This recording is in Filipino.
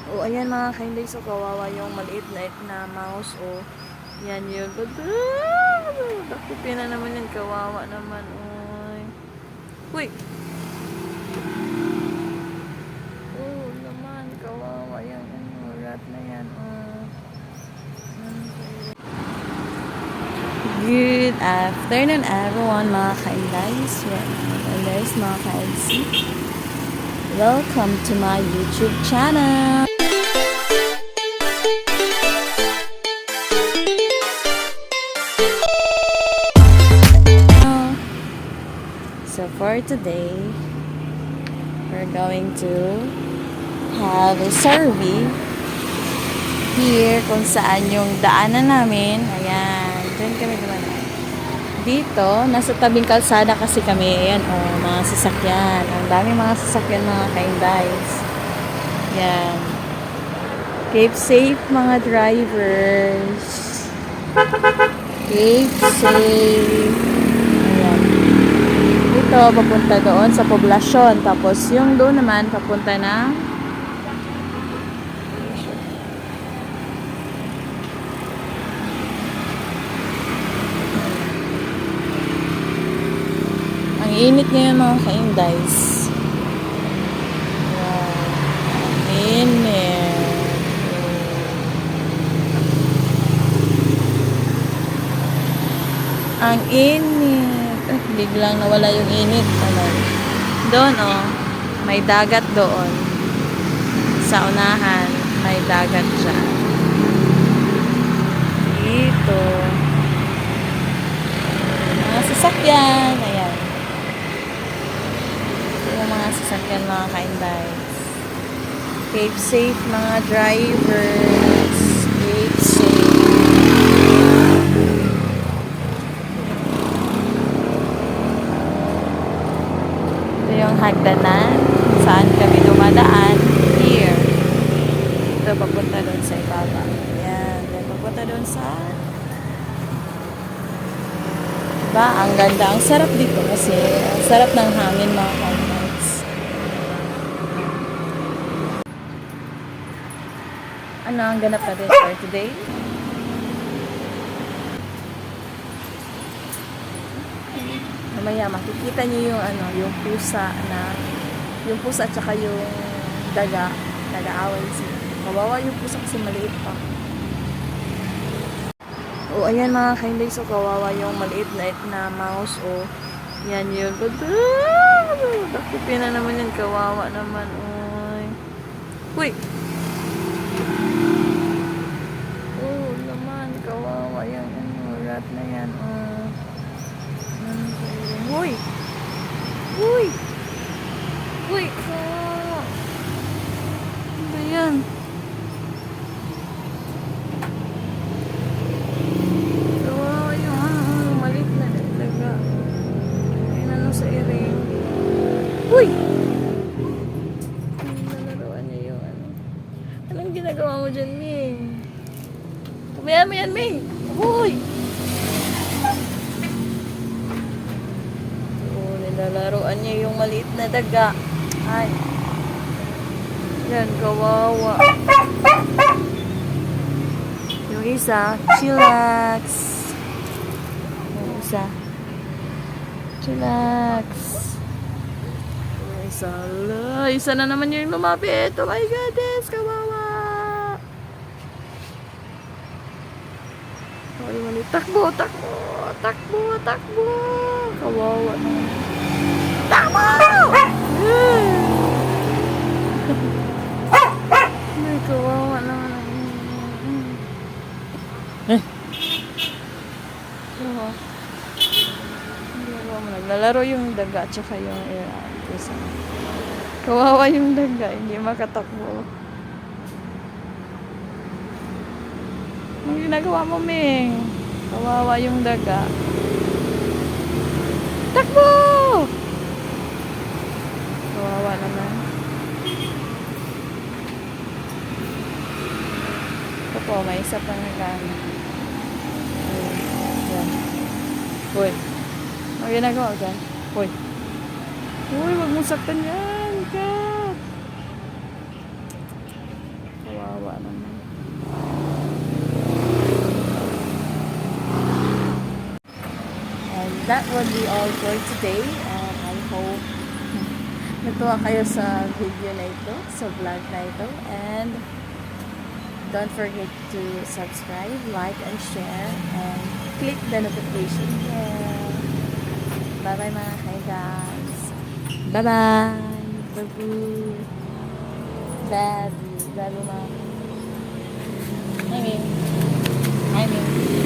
O, ayan mga kainday. So, kawawa yung maliit na mouse. O, yan yun. Dakupin na naman yan. Kawawa naman. Oy. Uy! Oh, naman. Kawawa yan. Rat na yan. Good afternoon, everyone, mga kaindays. Kaindays, mga kainsi. Welcome to my YouTube channel. So for today, we're going to have a survey here kung saan yung daanan namin. Ayan, dyan kami naman. Dito, nasa tabing kalsada kasi kami. Ayan, mga sasakyan. Ang daming mga sasakyan, mga kaindays. Ayan. Keep safe, mga drivers. Keep safe. Ayan. Dito, papunta doon sa poblasyon. Tapos, yung doon naman, papunta na ang init ngayon, mga kaindays. Wow. Ang init. Ang init. Biglang nawala yung init. Doon, may dagat doon. Sa unahan, may dagat siya. Dito. Mga sasakyan. Ayan. Ito yung mga sasakyan, mga kaindays. Keep safe, mga drivers. Keep safe. Yung hagdanan saan kami dumadaan here. Ito papunta doon sa ibaba. Yan, papunta doon sa diba? Ang ganda, ang sarap dito kasi ang sarap ng hangin, mga kaindays. Ano ang ganap natin for today? Mamaya makikita niyo yung yung pusa at saka yung daga nag-aaway sila. Kawawa yung pusa kasi maliit pa. O, ayan mga kainday. So, kawawa yung maliit na mouse. O, yan yun. Dakupin na naman yan. Kawawa naman. Oy. Uy! Oh, naman. Kawawa yan. Rat na yan. Uy! Uy! Uy! Ano yan? Kawawa yung maliit na daga. Ayun sa iring. Uy! Nalaruan niya yung Anong ginagawa mo dyan, May? Kumayan mo yan, May! Uy! Nalaruan niya yung maliit na daga. Ay. Yan, kawawa. Yung isa, chillax. Yung isa, chillax. Yung isa, isa na naman yung lumapit. Oh my goodness, kawawa. Takbo, takbo, takbo, takbo. Kawawa naman. Takbo! Ay, kawawa naman. Naglalaro yung daga at saka yung pusa. Kawawa yung daga, hindi makatakbo. Anong ginagawa mo, Ming? Kawawa yung daga. Takbo! Kawawa naman. Ito po, may isa pang nagano. Ayan. Uy. Ano ginagawa dyan? Uy. Uy, wag mong saktan yan. Kat. Kawawa naman. And that would be all for today. And I hope natuwa kayo sa video na ito, sa vlog na ito. And don't forget to subscribe, like, and share. And click the notification bell. Bye-bye mga guys. Bye-bye. Babu. Babu. Babu mga. I mean.